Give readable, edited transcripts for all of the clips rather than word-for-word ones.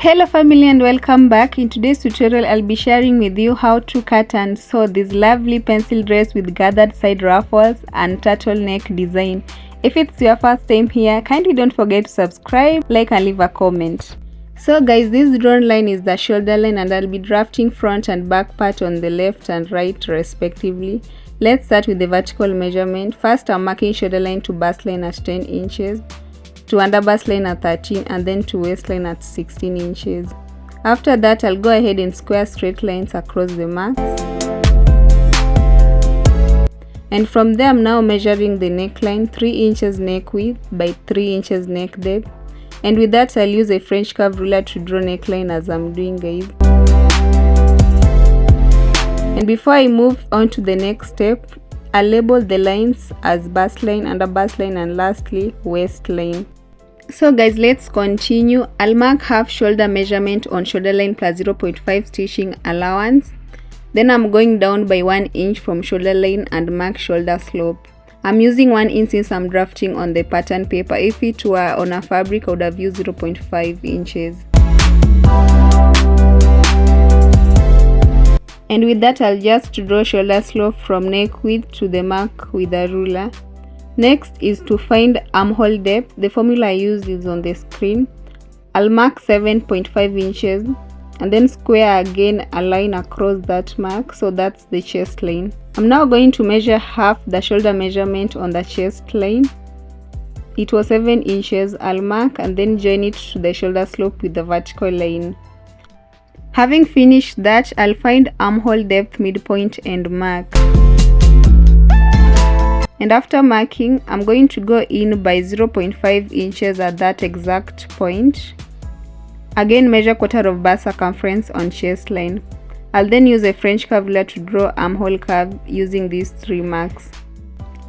Hello family and welcome back. In today's tutorial I'll be sharing with you how to cut and sew this lovely pencil dress with gathered side ruffles and turtleneck design. If it's your first time here, kindly don't forget to subscribe, like and leave a comment. So guys, this drawn line is the shoulder line and I'll be drafting front and back part on the left and right respectively. Let's start with the vertical measurement. First I'm marking shoulder line to bust line at 10 inches. To under bust line at 13 and then to waistline at 16 inches. After that I'll go ahead and square straight lines across the marks. And from there I'm now measuring the neckline 3 inches neck width by 3 inches neck depth. And with that I'll use a French curve ruler to draw neckline as I'm doing, guys. And before I move on to the next step, I'll label the lines as bust line, under bust line and lastly waistline. So guys, let's continue. I'll mark half shoulder measurement on shoulder line plus 0.5 stitching allowance. Then I'm going down by 1 inch from shoulder line and mark shoulder slope. I'm using 1 inch since I'm drafting on the pattern paper. If it were on a fabric I would have used 0.5 inches. And with that I'll just draw shoulder slope from neck width to the mark with a ruler. Next is to find armhole depth. The formula I use is on the screen. I'll mark 7.5 inches and then square again a line across that mark, so that's the chest line. I'm now going to measure half the shoulder measurement on the chest line. It was 7 inches. I'll mark and then join it to the shoulder slope with the vertical line. Having finished that, I'll find armhole depth midpoint and mark. And after marking, I'm going to go in by 0.5 inches at that exact point. Again, measure quarter of bust circumference on chest line. I'll then use a French curve ruler to draw armhole curve using these 3 marks.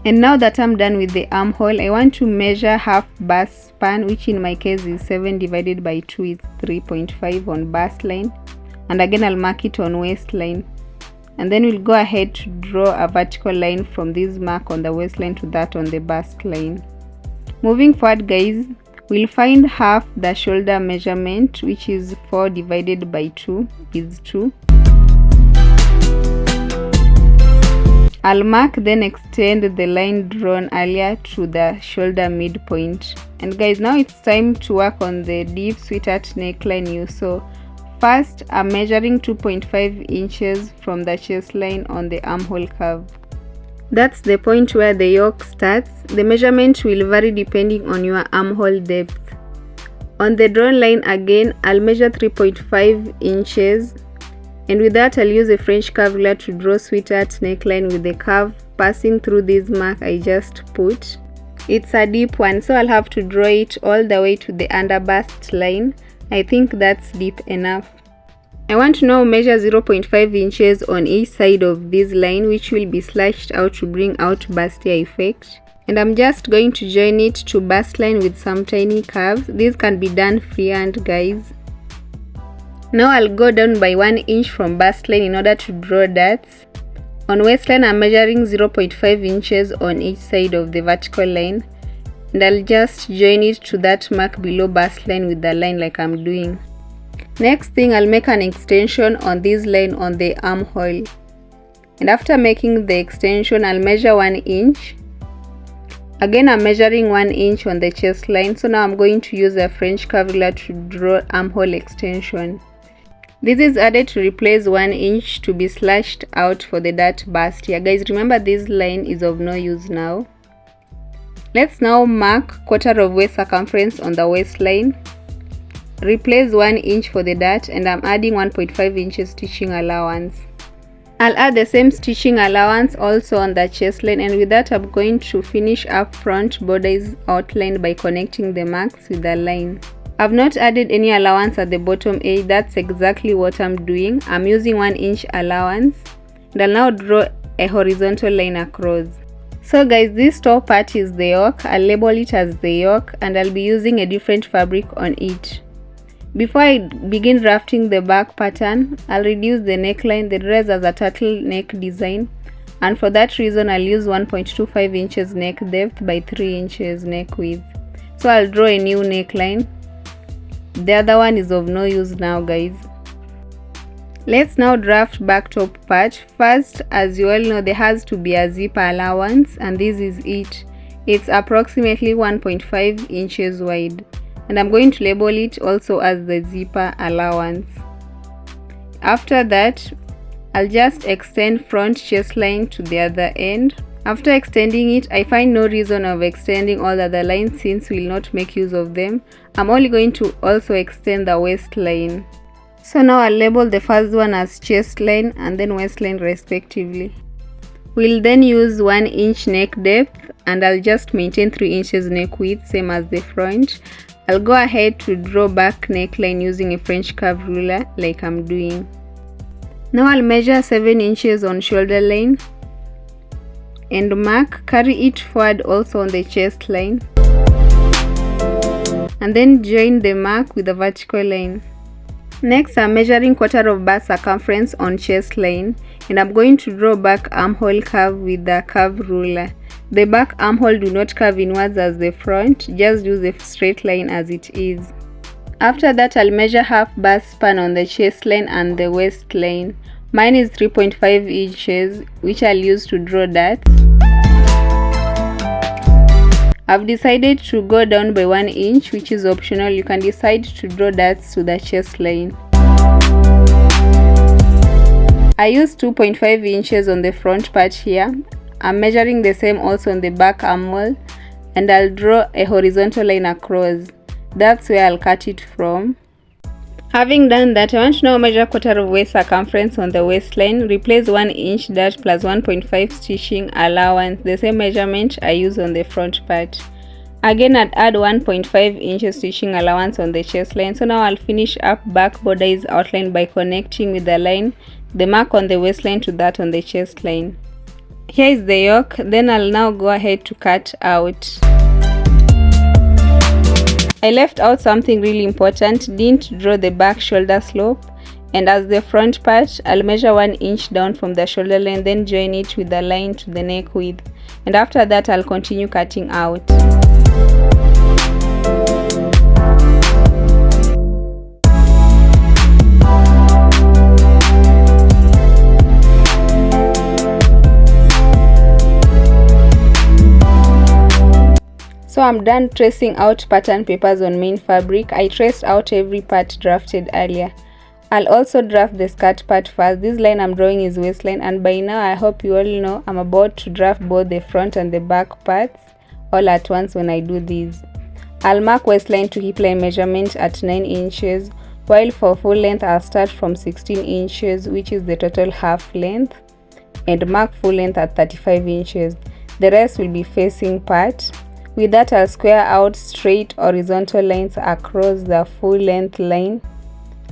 And now that I'm done with the armhole, I want to measure half bust span, which in my case is 7 divided by 2 is 3.5 on bust line. And again I'll mark it on waistline. And then we'll go ahead to draw a vertical line from this mark on the waistline to that on the bust line. Moving forward, guys, we'll find half the shoulder measurement, which is 4 divided by 2 is 2. I'll mark, then extend the line drawn earlier to the shoulder midpoint. And guys, now it's time to work on the deep sweetheart neckline you saw. First, I'm measuring 2.5 inches from the chest line on the armhole curve. That's the point where the yoke starts. The measurement will vary depending on your armhole depth. On the drawn line again, I'll measure 3.5 inches. And with that, I'll use a French curve ruler to draw sweetheart neckline with the curve passing through this mark I just put. It's a deep one, so I'll have to draw it all the way to the under bust line. I think that's deep enough. I want to now measure 0.5 inches on each side of this line, which will be slashed out to bring out bustier effect. And I'm just going to join it to bust line with some tiny curves. This can be done freehand, guys. Now I'll go down by 1 inch from bust line in order to draw dots. On waistline I'm measuring 0.5 inches on each side of the vertical line. And I'll just join it to that mark below bust line with the line like I'm doing. Next thing, I'll make an extension on this line on the armhole. And after making the extension, I'll measure 1 inch. Again, I'm measuring 1 inch on the chest line. So now I'm going to use a French curve ruler to draw armhole extension. This is added to replace 1 inch to be slashed out for the dart bust here. Guys, remember this line is of no use now. Let's now mark quarter of waist circumference on the waistline. Replace 1 inch for the dart and I'm adding 1.5 inches stitching allowance. I'll add the same stitching allowance also on the chest line, and with that I'm going to finish up front borders outlined by connecting the marks with the line. I've not added any allowance at the bottom edge. That's exactly what I'm doing. I'm using 1 inch allowance and I'll now draw a horizontal line across. So guys, this top part is the yoke. I'll label it as the yoke and I'll be using a different fabric on it. Before I begin drafting the back pattern, I'll reduce the neckline. The dress as a turtleneck design, and for that reason I'll use 1.25 inches neck depth by 3 inches neck width. So I'll draw a new neckline. The other one is of no use now, guys. Let's now draft back top part. First, as you all know, there has to be a zipper allowance, and this is it. It's approximately 1.5 inches wide, and I'm going to label it also as the zipper allowance. After that, I'll just extend front chest line to the other end. After extending it, I find no reason of extending all the other lines since we'll not make use of them. I'm only going to also extend the waistline. So now I'll label the first one as chest line and then waistline respectively. We'll then use 1 inch neck depth, and I'll just maintain 3 inches neck width, same as the front. I'll go ahead to draw back neckline using a French curve ruler like I'm doing. Now I'll measure 7 inches on shoulder line and carry it forward also on the chest line, and then join the mark with the vertical line. Next, I'm measuring quarter of bust circumference on chest line, and I'm going to draw back armhole curve with the curve ruler. The back armhole do not curve inwards as the front, just use a straight line as it is. After that, I'll measure half bust span on the chest line and the waistline. Mine is 3.5 inches, which I'll use to draw darts. I've decided to go down by 1 inch, which is optional. You can decide to draw darts to the chest line. I used 2.5 inches on the front part here. I'm measuring the same also on the back armhole, and I'll draw a horizontal line across. That's where I'll cut it from. Having done that, I want to now measure quarter of waist circumference on the waistline. Replace 1 inch dart plus 1.5 stitching allowance, the same measurement I use on the front part. Again, I'd add 1.5 inches stitching allowance on the chest line. So now I'll finish up back border is outlined by connecting with the line, the mark on the waistline to that on the chest line. Here is the yoke. Then I'll now go ahead to cut out. I left out something really important, didn't draw the back shoulder slope, and as the front part, I'll measure 1 inch down from the shoulder line, then join it with the line to the neck width, and after that I'll continue cutting out. So I'm done tracing out pattern papers on main fabric. I traced out every part drafted earlier. I'll also draft the skirt part first. This line I'm drawing is waistline, and by now I hope you all know I'm about to draft both the front and the back parts all at once when I do these. I'll mark waistline to hip line measurement at 9 inches, while for full length I'll start from 16 inches, which is the total half length, and mark full length at 35 inches. The rest will be facing part. With that, I'll square out straight horizontal lines across the full length line,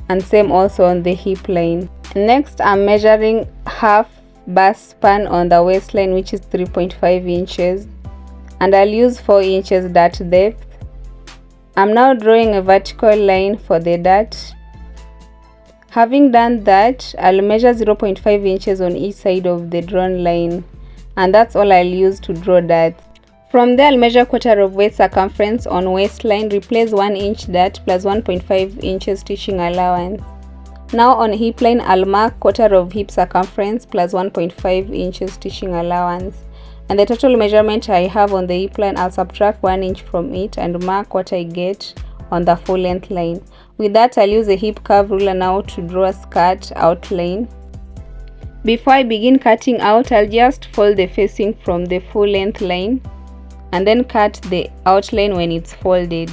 and same also on the hip line. Next, I'm measuring half bust span on the waistline, which is 3.5 inches, and I'll use 4 inches dart depth. I'm now drawing a vertical line for the dart. Having done that, I'll measure 0.5 inches on each side of the drawn line, and that's all I'll use to draw darts. From there, I'll measure quarter of waist circumference on waistline, replace 1 inch dart plus 1.5 inches stitching allowance. Now on hip line, I'll mark quarter of hip circumference plus 1.5 inches stitching allowance. And the total measurement I have on the hip line, I'll subtract 1 inch from it and mark what I get on the full length line. With that, I'll use a hip curve ruler now to draw a skirt outline. Before I begin cutting out, I'll just fold the facing from the full length line, and then cut the outline when it's folded.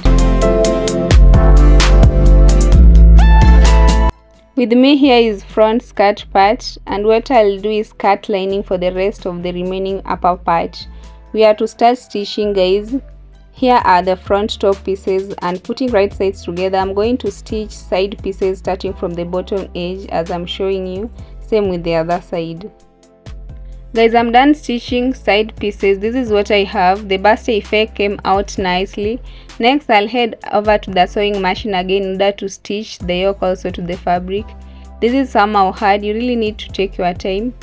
With me here is front skirt part, and what I'll do is cut lining for the rest of the remaining upper part. We are to start stitching, guys. Here are the front top pieces, and putting right sides together, I'm going to stitch side pieces starting from the bottom edge as I'm showing you, same with the other side. Guys, I'm done stitching side pieces. This is what I have. The buster effect came out nicely. Next, I'll head over to the sewing machine again in order to stitch the yoke also to the fabric. This is somehow hard. You really need to take your time.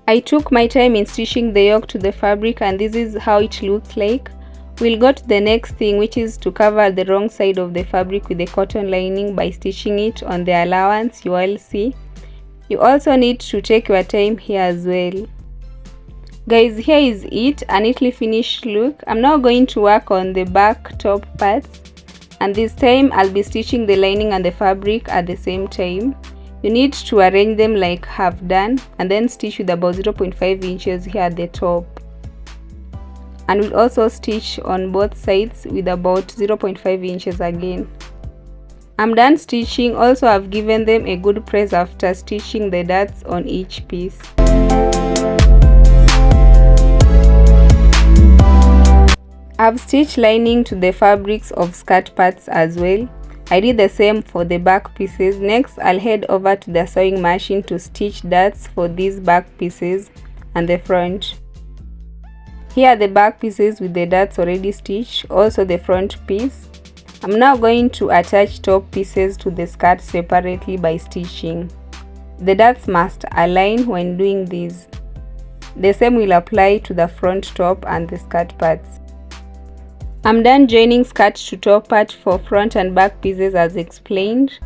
I took my time in stitching the yoke to the fabric, and this is how it looks like. We'll go to the next thing, which is to cover the wrong side of the fabric with the cotton lining by stitching it on the allowance you all see. You also need to take your time here as well. Guys, here is it, a neatly finished look. I'm now going to work on the back top parts, and this time I'll be stitching the lining and the fabric at the same time. You need to arrange them like I've done, and then stitch with about 0.5 inches here at the top. And we'll also stitch on both sides with about 0.5 inches again. I'm done stitching. Also, I've given them a good press after stitching the darts on each piece. I've stitched lining to the fabrics of skirt parts as well. I did the same for the back pieces. Next, I'll head over to the sewing machine to stitch darts for these back pieces and the front. Here are the back pieces with the darts already stitched, also the front piece. I'm now going to attach top pieces to the skirt separately by stitching. The darts must align when doing this. The same will apply to the front top and the skirt parts. I'm done joining skirt to top part for front and back pieces as explained,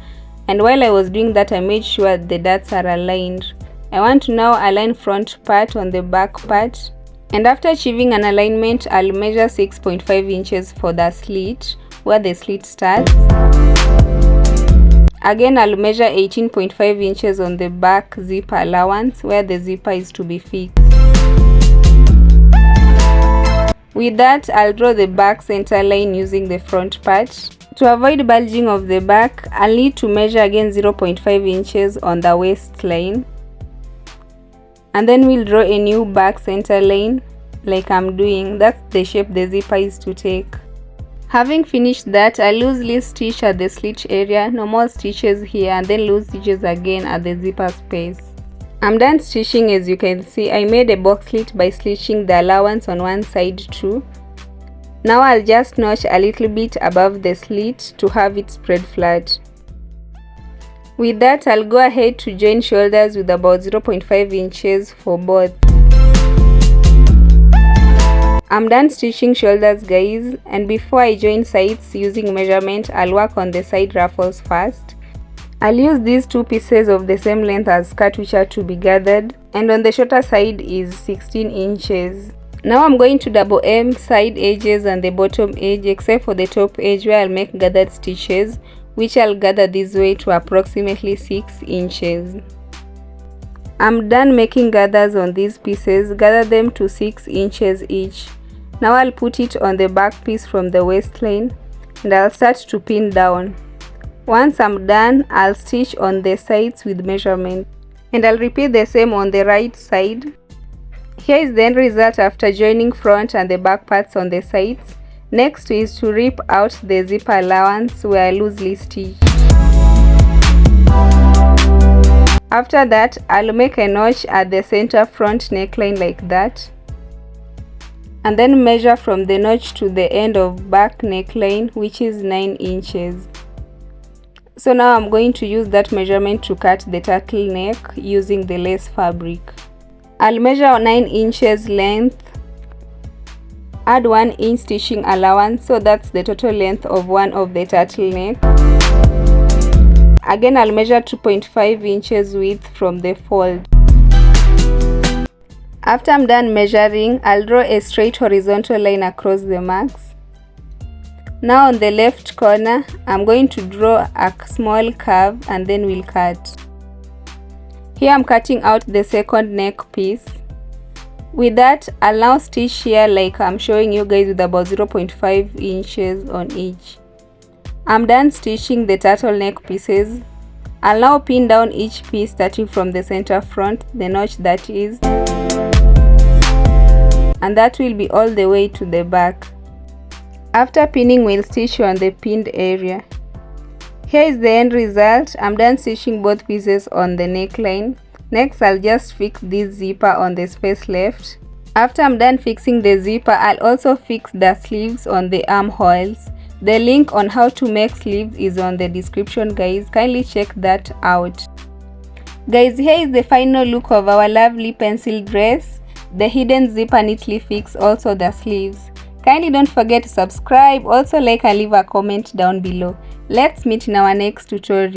and while I was doing that I made sure the darts are aligned. I want to now align front part on the back part, and after achieving an alignment, I'll measure 6.5 inches for the slit, where the slit starts. Again, I'll measure 18.5 inches on the back zipper allowance, where the zipper is to be fixed. With that, I'll draw the back center line using the front part. To avoid bulging of the back, I'll need to measure again 0.5 inches on the waistline. And then we'll draw a new back center line like I'm doing. That's the shape the zipper is to take. Having finished that, I loosely stitch at the slit area, normal stitches here, and then loose stitches again at the zipper space. I'm done stitching. As you can see, I made a box slit by stitching the allowance on one side too. Now I'll just notch a little bit above the slit to have it spread flat. With that, I'll go ahead to join shoulders with about 0.5 inches for both. I'm done stitching shoulders, guys, and before I join sides using measurement, I'll work on the side ruffles first. I'll use these two pieces of the same length as skirt which are to be gathered, and on the shorter side is 16 inches. Now I'm going to double hem side edges and the bottom edge except for the top edge where I'll make gathered stitches, which I'll gather this way to approximately 6 inches. I'm done making gathers on these pieces. Gather them to 6 inches each. Now I'll put it on the back piece from the waistline and I'll start to pin down. Once I'm done, I'll stitch on the sides with measurement, and I'll repeat the same on the right side. Here is the end result after joining front and the back parts on the sides. Next is to rip out the zipper allowance where I loosely stitch. After that, I'll make a notch at the center front neckline like that, and then measure from the notch to the end of back neckline, which is 9 inches. So now I'm going to use that measurement to cut the turtleneck using the lace fabric. I'll measure 9 inches length, add 1 inch stitching allowance, so that's the total length of one of the turtleneck. Again, I'll measure 2.5 inches width from the fold. After I'm done measuring, I'll draw a straight horizontal line across the marks. Now on the left corner, I'm going to draw a small curve and then we'll cut. Here I'm cutting out the second neck piece. With that, I'll now stitch here like I'm showing you guys with about 0.5 inches on each. I'm done stitching the turtleneck pieces. I'll now pin down each piece starting from the center front, the notch that is, and that will be all the way to the back. After pinning, we'll stitch on the pinned area. Here is the end result. I'm done stitching both pieces on the neckline. Next, I'll just fix this zipper on the space left. After I'm done fixing the zipper, I'll also fix the sleeves on the armholes. The link on how to make sleeves is on the description, guys. Kindly check that out. Guys, here is the final look of our lovely pencil dress. The hidden zipper neatly fixed, also the sleeves. Kindly don't forget to subscribe, also like and leave a comment down below. Let's meet in our next tutorial.